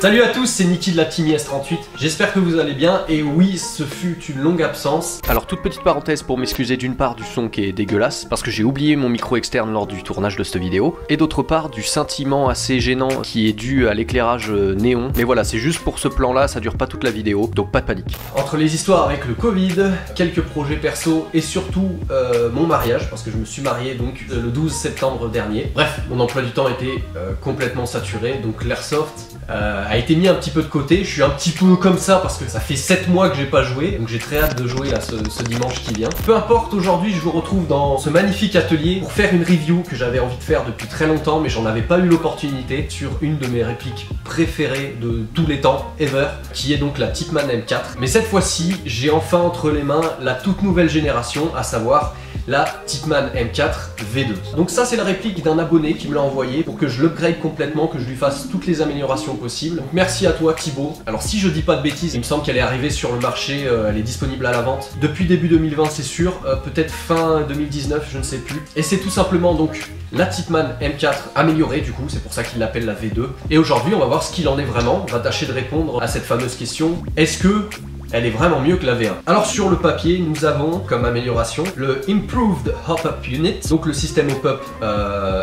Salut à tous, c'est Niki de la Team IS38, j'espère que vous allez bien et oui, ce fut une longue absence. Alors toute petite parenthèse pour m'excuser d'une part du son qui est dégueulasse, parce que j'ai oublié mon micro externe lors du tournage de cette vidéo, et d'autre part du scintillement assez gênant qui est dû à l'éclairage néon. Mais voilà, c'est juste pour ce plan là, ça dure pas toute la vidéo, donc pas de panique. Entre les histoires avec le Covid, quelques projets perso et surtout mon mariage, parce que je me suis marié donc le 12 septembre dernier. Bref, mon emploi du temps était complètement saturé, donc l'airsoft a été mis un petit peu de côté. Je suis un petit peu comme ça parce que ça fait 7 mois que j'ai pas joué, donc j'ai très hâte de jouer là ce dimanche qui vient. Peu importe, aujourd'hui je vous retrouve dans ce magnifique atelier pour faire une review que j'avais envie de faire depuis très longtemps mais j'en avais pas eu l'opportunité, sur une de mes répliques préférées de tous les temps, ever, qui est donc la Tipman M4. Mais cette fois-ci, j'ai enfin entre les mains la toute nouvelle génération, à savoir la Tipman M4 V2. Donc ça c'est la réplique d'un abonné qui me l'a envoyé pour que je l'upgrade complètement, que je lui fasse toutes les améliorations possibles. Donc merci à toi Thibaut. Alors si je dis pas de bêtises, il me semble qu'elle est arrivée sur le marché, elle est disponible à la vente depuis début 2020 c'est sûr, peut-être fin 2019, je ne sais plus. Et c'est tout simplement donc la Tipman M4 améliorée du coup, c'est pour ça qu'il l'appelle la V2. Et aujourd'hui on va voir ce qu'il en est vraiment, on va tâcher de répondre à cette fameuse question, est-ce que elle est vraiment mieux que la V1. Alors sur le papier, nous avons comme amélioration le Improved Hop-Up Unit, donc le système hop-up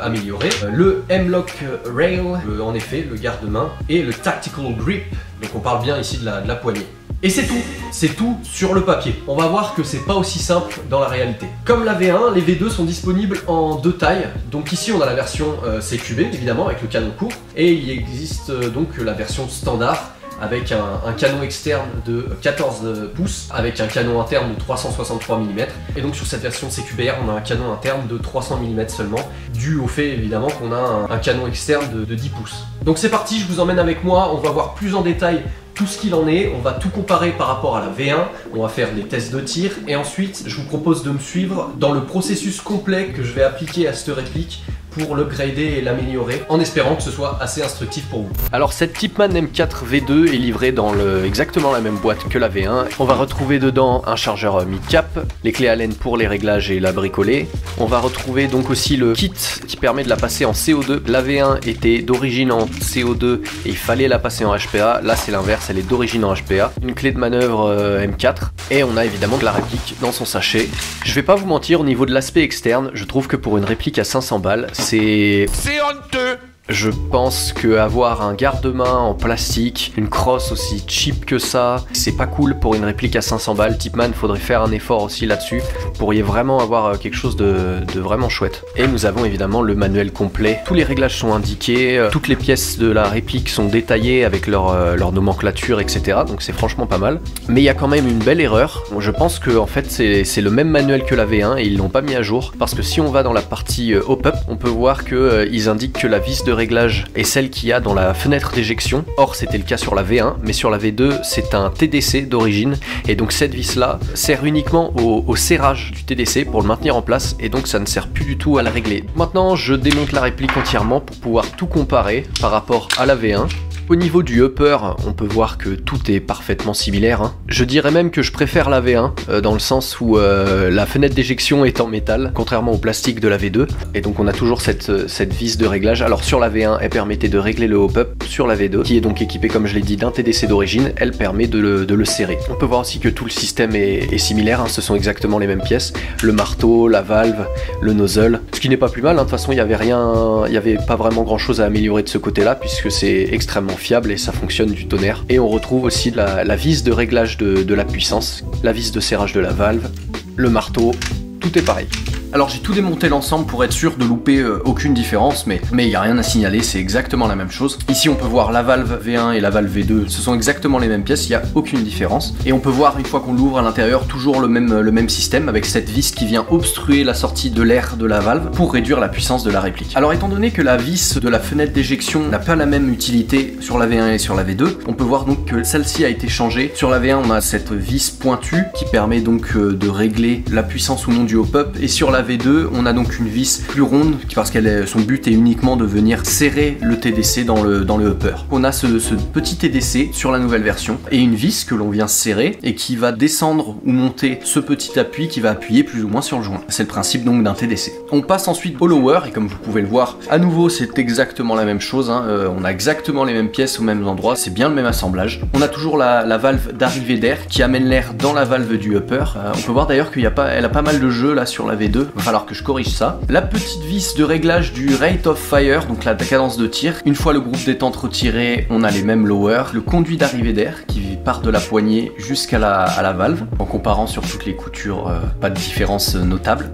amélioré, le M-Lock Rail, en effet le garde-main, et le Tactical Grip, donc on parle bien ici de la poignée. Et c'est tout sur le papier. On va voir que c'est pas aussi simple dans la réalité. Comme la V1, les V2 sont disponibles en deux tailles. Donc ici on a la version CQB évidemment avec le canon court, et il existe donc la version standard avec un canon externe de 14 pouces, avec un canon interne de 363 mm. Et donc sur cette version CQBR, on a un canon interne de 300 mm seulement, dû au fait évidemment qu'on a un canon externe de 10 pouces. Donc c'est parti, je vous emmène avec moi, on va voir plus en détail tout ce qu'il en est, on va tout comparer par rapport à la V1, on va faire des tests de tir, et ensuite je vous propose de me suivre dans le processus complet que je vais appliquer à cette réplique pour l'upgrader et l'améliorer, en espérant que ce soit assez instructif pour vous. Alors cette Tipman M4 V2 est livrée dans exactement la même boîte que la V1. On va retrouver dedans un chargeur mid-cap, les clés Allen pour les réglages et la bricoler. On va retrouver donc aussi le kit qui permet de la passer en CO2. La V1 était d'origine en CO2 et il fallait la passer en HPA. Là c'est l'inverse, elle est d'origine en HPA. Une clé de manœuvre M4 et on a évidemment de la réplique dans son sachet. Je vais pas vous mentir, au niveau de l'aspect externe, je trouve que pour une réplique à 500 balles, c'est honteux. Je pense qu'avoir un garde-main en plastique, une crosse aussi cheap que ça, c'est pas cool pour une réplique à 500 balles. Tipman, faudrait faire un effort aussi là-dessus. Vous pourriez vraiment avoir quelque chose de vraiment chouette. Et nous avons évidemment le manuel complet. Tous les réglages sont indiqués, toutes les pièces de la réplique sont détaillées avec leur nomenclature, etc. Donc c'est franchement pas mal. Mais il y a quand même une belle erreur. Je pense que en fait c'est le même manuel que la V1 et ils l'ont pas mis à jour. Parce que si on va dans la partie hop-up, on peut voir qu'ils indiquent que la vis de réglage est celle qu'il y a dans la fenêtre d'éjection. Or c'était le cas sur la V1, mais sur la V2 c'est un TDC d'origine, et donc cette vis là sert uniquement au serrage du TDC pour le maintenir en place, et donc ça ne sert plus du tout à la régler. Maintenant je démonte la réplique entièrement pour pouvoir tout comparer par rapport à la V1. Au niveau du upper, on peut voir que tout est parfaitement similaire, hein. Je dirais même que je préfère la V1, dans le sens où la fenêtre d'éjection est en métal, contrairement au plastique de la V2. Et donc on a toujours cette vis de réglage. Alors sur la V1, elle permettait de régler le hop-up. Sur la V2, qui est donc équipée, comme je l'ai dit, d'un TDC d'origine, elle permet de le serrer. On peut voir aussi que tout le système est similaire, hein. Ce sont exactement les mêmes pièces. Le marteau, la valve, le nozzle. Ce qui n'est pas plus mal, hein. De toute façon, il n'y avait pas vraiment grand chose à améliorer de ce côté-là, puisque c'est extrêmement fiable et ça fonctionne du tonnerre. Et on retrouve aussi la vis de réglage de la puissance, la vis de serrage de la valve, le marteau, tout est pareil. Alors j'ai tout démonté l'ensemble pour être sûr de louper aucune différence, mais il n'y a rien à signaler, c'est exactement la même chose. Ici on peut voir la valve V1 et la valve V2, ce sont exactement les mêmes pièces, il n'y a aucune différence. Et on peut voir une fois qu'on l'ouvre à l'intérieur toujours le même système, avec cette vis qui vient obstruer la sortie de l'air de la valve pour réduire la puissance de la réplique. Alors étant donné que la vis de la fenêtre d'éjection n'a pas la même utilité sur la V1 et sur la V2, on peut voir donc que celle-ci a été changée. Sur la V1 on a cette vis pointue qui permet donc de régler la puissance ou non du hop-up, et sur la V2, on a donc une vis plus ronde parce son but est uniquement de venir serrer le TDC dans le upper. On a ce petit TDC sur la nouvelle version et une vis que l'on vient serrer et qui va descendre ou monter ce petit appui qui va appuyer plus ou moins sur le joint. C'est le principe donc d'un TDC. On passe ensuite au lower et comme vous pouvez le voir, à nouveau c'est exactement la même chose, hein. On a exactement les mêmes pièces aux mêmes endroits, c'est bien le même assemblage. On a toujours la valve d'arrivée d'air qui amène l'air dans la valve du upper. On peut voir d'ailleurs qu'elle a pas mal de jeu là sur la V2, il va falloir que je corrige ça. La petite vis de réglage du rate of fire, donc la cadence de tir. Une fois le groupe détente retiré, on a les mêmes lowers. Le conduit d'arrivée d'air qui part de la poignée jusqu'à la valve. En comparant sur toutes les coutures, pas de différence notable.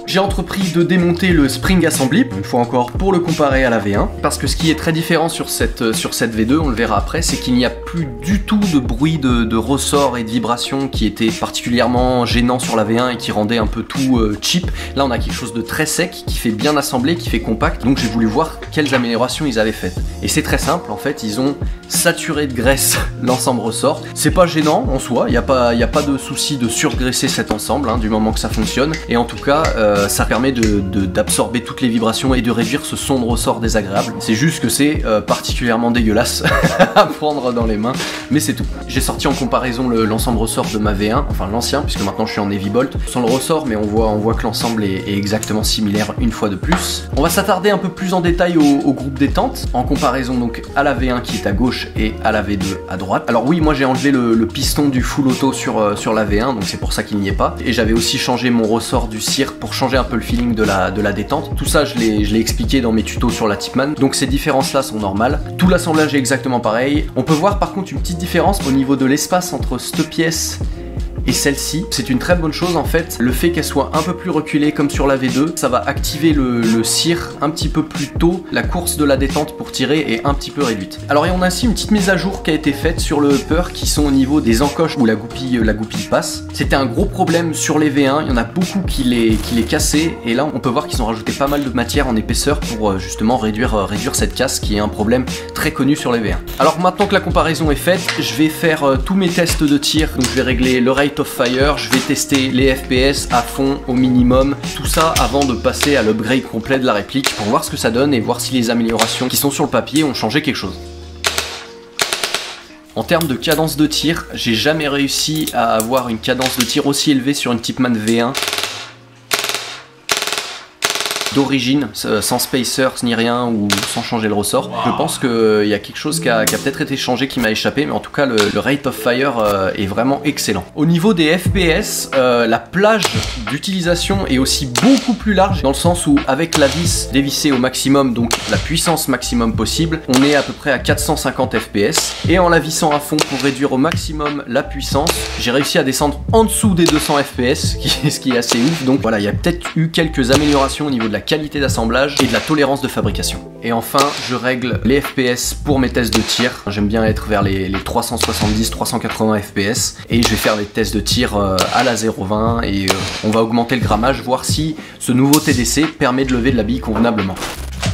J'ai entrepris de démonter le Spring Assembly, une fois encore pour le comparer à la V1, parce que ce qui est très différent sur cette V2, on le verra après, c'est qu'il n'y a plus du tout de bruit de ressort et de vibration qui était particulièrement gênant sur la V1 et qui rendait un peu tout cheap. Là on a quelque chose de très sec, qui fait bien assemblé, qui fait compact, donc j'ai voulu voir quelles améliorations ils avaient faites. Et c'est très simple, en fait, ils ont saturé de graisse l'ensemble ressort. C'est pas gênant en soi, il n'y a pas de souci de surgraisser cet ensemble, hein, du moment que ça fonctionne, et en tout cas, ça permet d'absorber toutes les vibrations et de réduire ce son de ressort désagréable. C'est juste que c'est particulièrement dégueulasse à prendre dans les mains, mais c'est tout. J'ai sorti en comparaison l'ensemble ressort de ma V1, enfin l'ancien, puisque maintenant je suis en Heavy Bolt, sans le ressort, mais on voit que l'ensemble est exactement similaire une fois de plus. On va s'attarder un peu plus en détail au groupe détente, en comparaison donc à la V1 qui est à gauche et à la V2 à droite. Alors oui, moi j'ai enlevé le piston du full auto sur la V1, donc c'est pour ça qu'il n'y est pas, et j'avais aussi changé mon ressort du cire pour changer un peu le feeling de la détente. Tout ça je l'ai expliqué dans mes tutos sur la Tipman, donc ces différences là sont normales. Tout l'assemblage est exactement pareil. On peut voir par contre une petite différence au niveau de l'espace entre cette pièce et celle-ci. C'est une très bonne chose en fait, le fait qu'elle soit un peu plus reculée comme sur la V2, ça va activer le cire un petit peu plus tôt, la course de la détente pour tirer est un petit peu réduite. Alors et on a aussi une petite mise à jour qui a été faite sur le upper qui sont au niveau des encoches où la goupille passe. C'était un gros problème sur les V1, il y en a beaucoup qui les cassaient et là on peut voir qu'ils ont rajouté pas mal de matière en épaisseur pour justement réduire cette casse qui est un problème très connu sur les V1. Alors maintenant que la comparaison est faite, je vais faire tous mes tests de tir, donc je vais régler le rate of fire, je vais tester les FPS à fond, au minimum, tout ça avant de passer à l'upgrade complet de la réplique pour voir ce que ça donne et voir si les améliorations qui sont sur le papier ont changé quelque chose. En termes de cadence de tir, j'ai jamais réussi à avoir une cadence de tir aussi élevée sur une Tipman V1 d'origine, sans spacers ni rien ou sans changer le ressort. Je pense qu'il y a quelque chose qui a peut-être été changé qui m'a échappé, mais en tout cas le rate of fire est vraiment excellent. Au niveau des FPS, la plage d'utilisation est aussi beaucoup plus large dans le sens où avec la vis dévissée au maximum, donc la puissance maximum possible, on est à peu près à 450 FPS et en la vissant à fond pour réduire au maximum la puissance, j'ai réussi à descendre en dessous des 200 FPS, ce qui est assez ouf. Donc voilà, il y a peut-être eu quelques améliorations au niveau de la qualité d'assemblage et de la tolérance de fabrication. Et enfin, je règle les FPS pour mes tests de tir. J'aime bien être vers les 370-380 FPS et je vais faire des tests de tir à la 0,20 et on va augmenter le grammage, voir si ce nouveau TDC permet de lever de la bille convenablement.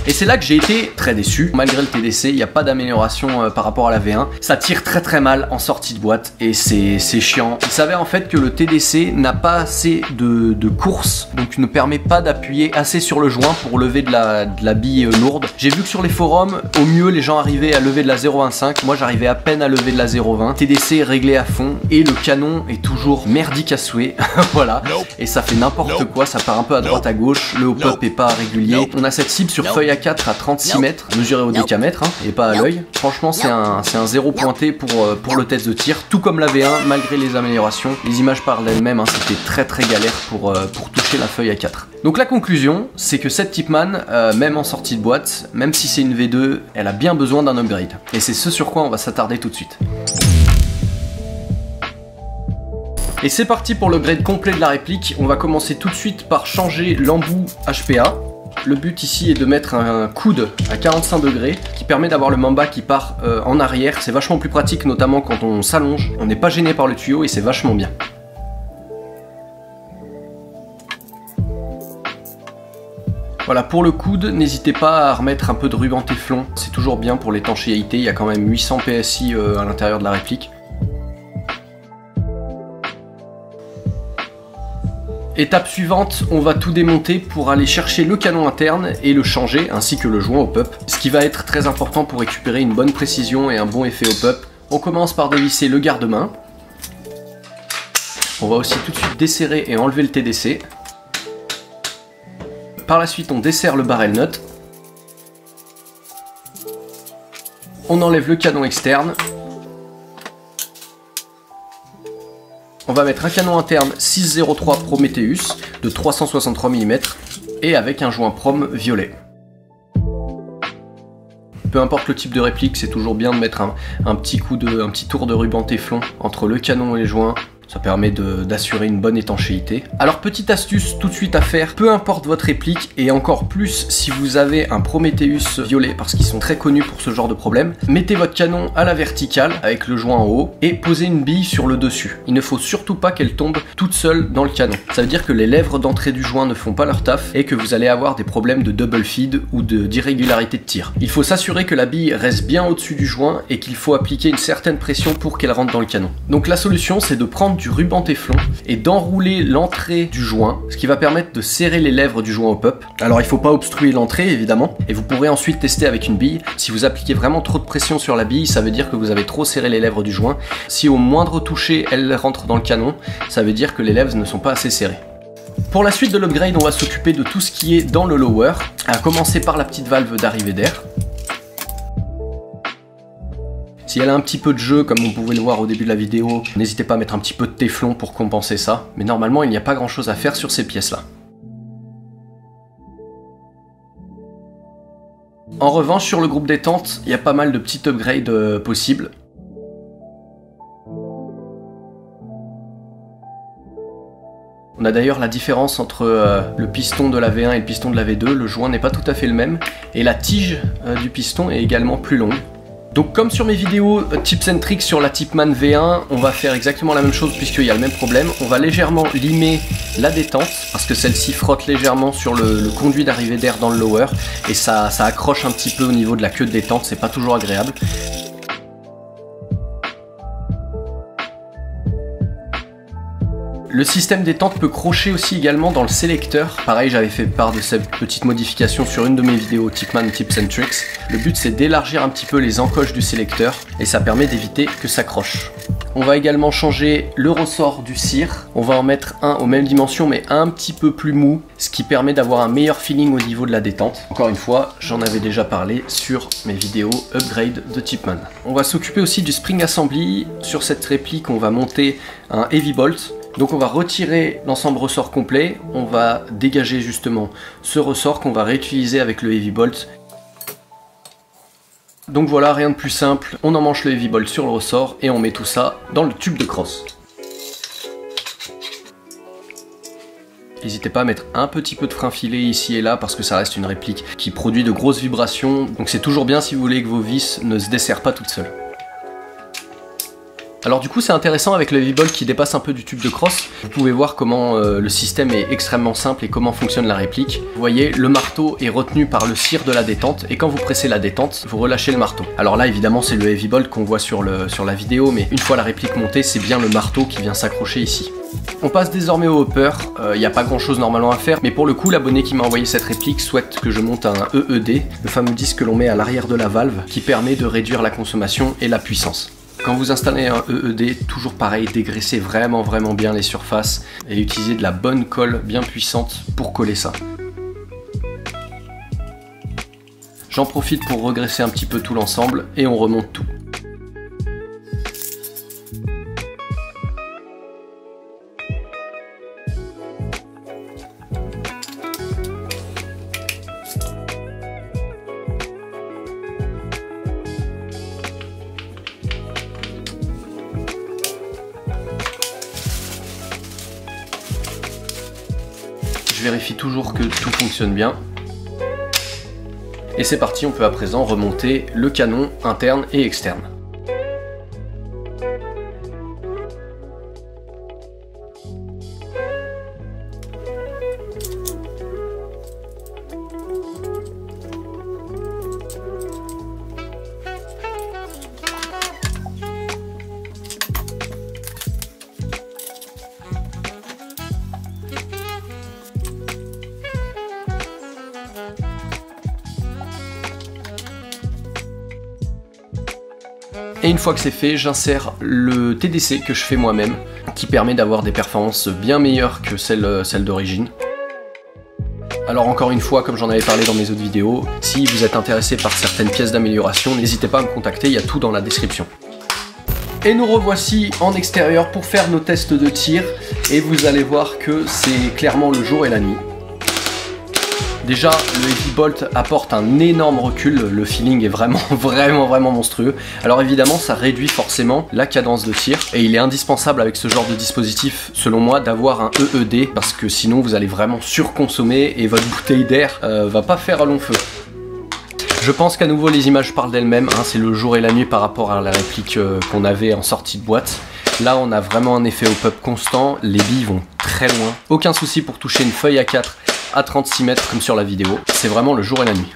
Et c'est là que j'ai été très déçu. Malgré le TDC, il n'y a pas d'amélioration par rapport à la V1. Ça tire très mal en sortie de boîte et c'est chiant. Il s'avère en fait que le TDC n'a pas assez de course, donc ne permet pas d'appuyer assez sur le joint pour lever de la bille lourde. J'ai vu que sur les forums, au mieux les gens arrivaient à lever de la 0,25. Moi j'arrivais à peine à lever de la 0,20. TDC est réglé à fond et le canon est toujours merdique à souhait. Voilà. Et ça fait n'importe quoi, ça part un peu à droite à gauche. Le hop-up est pas régulier. On a cette cible sur feuille A4 à 36 mètres, mesuré au décamètre hein, et pas à l'œil. Franchement c'est un zéro pointé pour le test de tir, tout comme la V1 malgré les améliorations. Les images parlent d'elles-mêmes, hein, c'était très galère pour toucher la feuille A4. Donc la conclusion, c'est que cette Tipman, même en sortie de boîte, même si c'est une V2, elle a bien besoin d'un upgrade. Et c'est ce sur quoi on va s'attarder tout de suite. Et c'est parti pour l'upgrade complet de la réplique. On va commencer tout de suite par changer l'embout HPA. Le but ici est de mettre un coude à 45 degrés qui permet d'avoir le mamba qui part en arrière. C'est vachement plus pratique, notamment quand on s'allonge. On n'est pas gêné par le tuyau et c'est vachement bien. Voilà, pour le coude, n'hésitez pas à remettre un peu de ruban téflon. C'est toujours bien pour l'étanchéité. Il y a quand même 800 PSI à l'intérieur de la réplique. Étape suivante, on va tout démonter pour aller chercher le canon interne et le changer, ainsi que le joint au pup. Ce qui va être très important pour récupérer une bonne précision et un bon effet au pup. On commence par dévisser le garde-main. On va aussi tout de suite desserrer et enlever le TDC. Par la suite, on desserre le barrel nut. On enlève le canon externe. On va mettre un canon interne 603 Prometheus de 363 mm et avec un joint prom violet. Peu importe le type de réplique, c'est toujours bien de mettre un petit tour de ruban téflon entre le canon et les joints. Ça permet d'assurer une bonne étanchéité. Alors petite astuce tout de suite à faire, peu importe votre réplique et encore plus si vous avez un Prometheus violet parce qu'ils sont très connus pour ce genre de problème, mettez votre canon à la verticale avec le joint en haut et posez une bille sur le dessus. Il ne faut surtout pas qu'elle tombe toute seule dans le canon. Ça veut dire que les lèvres d'entrée du joint ne font pas leur taf et que vous allez avoir des problèmes de double feed ou d'irrégularité de tir. Il faut s'assurer que la bille reste bien au-dessus du joint et qu'il faut appliquer une certaine pression pour qu'elle rentre dans le canon. Donc la solution c'est de prendre du ruban téflon et d'enrouler l'entrée du joint, ce qui va permettre de serrer les lèvres du joint au pup. Alors il faut pas obstruer l'entrée évidemment, et vous pourrez ensuite tester avec une bille. Si vous appliquez vraiment trop de pression sur la bille, ça veut dire que vous avez trop serré les lèvres du joint. Si au moindre toucher elle rentre dans le canon, ça veut dire que les lèvres ne sont pas assez serrées. Pour la suite de l'upgrade, on va s'occuper de tout ce qui est dans le lower, à commencer par la petite valve d'arrivée d'air. Si elle a un petit peu de jeu, comme vous pouvez le voir au début de la vidéo, n'hésitez pas à mettre un petit peu de téflon pour compenser ça. Mais normalement, il n'y a pas grand chose à faire sur ces pièces-là. En revanche, sur le groupe détente, il y a pas mal de petits upgrades possibles. On a d'ailleurs la différence entre le piston de la V1 et le piston de la V2. Le joint n'est pas tout à fait le même. Et la tige du piston est également plus longue. Donc comme sur mes vidéos tips and tricks sur la Tipman V1, on va faire exactement la même chose puisqu'il y a le même problème. On va légèrement limer la détente parce que celle-ci frotte légèrement sur le conduit d'arrivée d'air dans le lower et ça accroche un petit peu au niveau de la queue de détente, c'est pas toujours agréable. Le système détente peut crocher aussi également dans le sélecteur. Pareil, j'avais fait part de cette petite modification sur une de mes vidéos Tipman Tips and Tricks. Le but c'est d'élargir un petit peu les encoches du sélecteur et ça permet d'éviter que ça croche. On va également changer le ressort du cire. On va en mettre un aux mêmes dimensions mais un petit peu plus mou, ce qui permet d'avoir un meilleur feeling au niveau de la détente. Encore une fois, j'en avais déjà parlé sur mes vidéos upgrade de Tipman. On va s'occuper aussi du spring assembly. Sur cette réplique, on va monter un heavy bolt. Donc on va retirer l'ensemble ressort complet, on va dégager justement ce ressort qu'on va réutiliser avec le heavy bolt. Donc voilà, rien de plus simple, on emmanche le heavy bolt sur le ressort et on met tout ça dans le tube de crosse. N'hésitez pas à mettre un petit peu de frein filé ici et là parce que ça reste une réplique qui produit de grosses vibrations, donc c'est toujours bien si vous voulez que vos vis ne se desserrent pas toutes seules. Alors du coup c'est intéressant avec le heavy bolt qui dépasse un peu du tube de crosse. Vous pouvez voir comment le système est extrêmement simple et comment fonctionne la réplique. Vous voyez, le marteau est retenu par le cire de la détente et quand vous pressez la détente, vous relâchez le marteau. Alors là évidemment c'est le heavy bolt qu'on voit sur la vidéo, mais une fois la réplique montée, c'est bien le marteau qui vient s'accrocher ici. On passe désormais au hopper, il n'y a pas grand chose normalement à faire, mais pour le coup l'abonné qui m'a envoyé cette réplique souhaite que je monte un EED, le fameux disque que l'on met à l'arrière de la valve, qui permet de réduire la consommation et la puissance. Quand vous installez un EED, toujours pareil, dégraissez vraiment bien les surfaces et utilisez de la bonne colle bien puissante pour coller ça. J'en profite pour regresser un petit peu tout l'ensemble et on remonte tout. Je vérifie toujours que tout fonctionne bien. Et c'est parti, on peut à présent remonter le canon interne et externe. Et une fois que c'est fait, j'insère le TDC que je fais moi-même, qui permet d'avoir des performances bien meilleures que celles d'origine. Alors encore une fois, comme j'en avais parlé dans mes autres vidéos, si vous êtes intéressé par certaines pièces d'amélioration, n'hésitez pas à me contacter, il y a tout dans la description. Et nous revoici en extérieur pour faire nos tests de tir, et vous allez voir que c'est clairement le jour et la nuit. Déjà, le Heavy Bolt apporte un énorme recul, le feeling est vraiment monstrueux. Alors évidemment, ça réduit forcément la cadence de tir, et il est indispensable avec ce genre de dispositif, selon moi, d'avoir un EED, parce que sinon vous allez vraiment surconsommer et votre bouteille d'air va pas faire un long feu. Je pense qu'à nouveau les images parlent d'elles-mêmes, hein, c'est le jour et la nuit par rapport à la réplique qu'on avait en sortie de boîte. Là on a vraiment un effet au-up constant, les billes vont très loin. Aucun souci pour toucher une feuille A4 à 36 mètres comme sur la vidéo, c'est vraiment le jour et la nuit.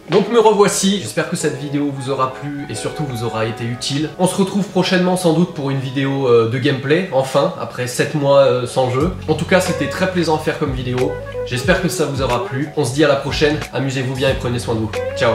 Donc me revoici, j'espère que cette vidéo vous aura plu et surtout vous aura été utile. On se retrouve prochainement sans doute pour une vidéo de gameplay, enfin, après 7 mois sans jeu. En tout cas, c'était très plaisant à faire comme vidéo. J'espère que ça vous aura plu. On se dit à la prochaine, amusez-vous bien et prenez soin de vous. Ciao.